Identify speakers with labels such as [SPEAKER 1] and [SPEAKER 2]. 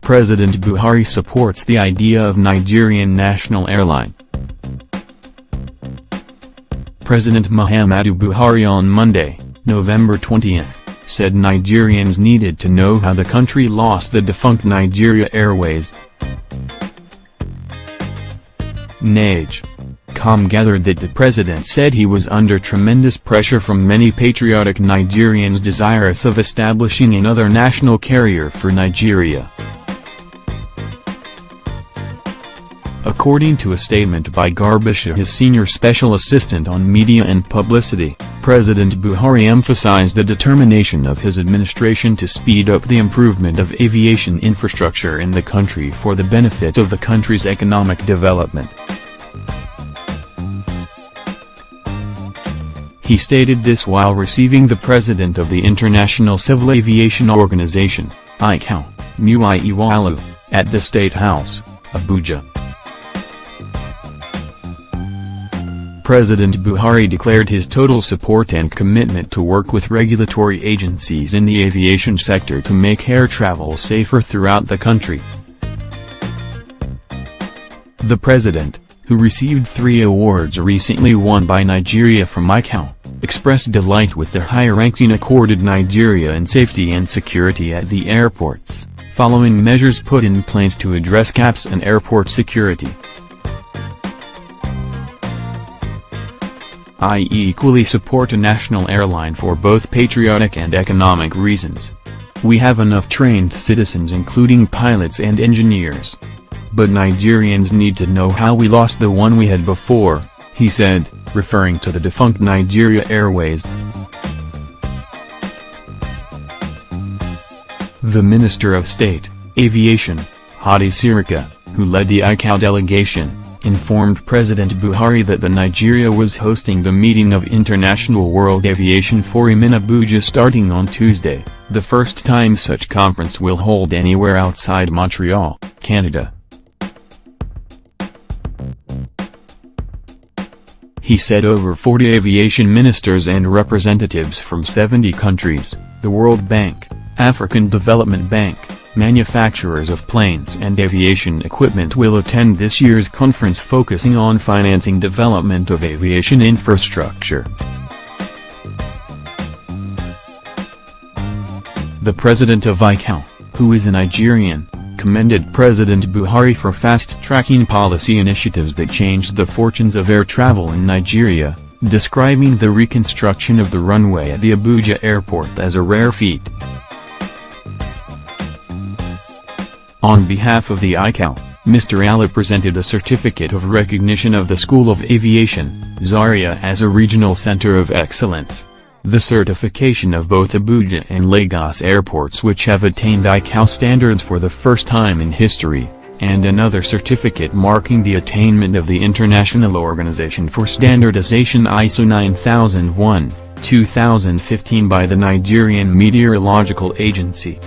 [SPEAKER 1] President Buhari supports the idea of Nigerian national airline. President Muhammadu Buhari on Monday, November 20, said Nigerians needed to know how the country lost the defunct Nigeria Airways. Nigerian gathered that the president said he was under tremendous pressure from many patriotic Nigerians desirous of establishing another national carrier for Nigeria. According to a statement by Garbisha, his senior special assistant on media and publicity, President Buhari emphasized the determination of his administration to speed up the improvement of aviation infrastructure in the country for the benefit of the country's economic development. He stated this while receiving the president of the International Civil Aviation Organization, ICAO, Muyiwalu, at the State House, Abuja. President Buhari declared his total support and commitment to work with regulatory agencies in the aviation sector to make air travel safer throughout the country. The president, who received 3 awards recently won by Nigeria from ICAO, expressed delight with the high ranking accorded Nigeria in safety and security at the airports, following measures put in place to address gaps in airport security. I equally support a national airline for both patriotic and economic reasons. We have enough trained citizens including pilots and engineers. But Nigerians need to know how we lost the one we had before, he said, referring to the defunct Nigeria Airways. The Minister of State, Aviation, Hadi Sirika, who led the ICAO delegation, informed President Buhari that the Nigeria was hosting the meeting of International World Aviation Forum in Abuja starting on Tuesday, the first time such conference will hold anywhere outside Montreal, Canada. He said over 40 aviation ministers and representatives from 70 countries, the World Bank, African Development Bank, manufacturers of planes and aviation equipment will attend this year's conference focusing on financing development of aviation infrastructure. The president of ICAO, who is a Nigerian, commended President Buhari for fast-tracking policy initiatives that changed the fortunes of air travel in Nigeria, describing the reconstruction of the runway at the Abuja airport as a rare feat. On behalf of the ICAO, Mr. Ali presented a certificate of recognition of the School of Aviation, Zaria as a regional center of excellence. The certification of both Abuja and Lagos airports which have attained ICAO standards for the first time in history, and another certificate marking the attainment of the International Organization for Standardization ISO 9001, 2015 by the Nigerian Meteorological Agency.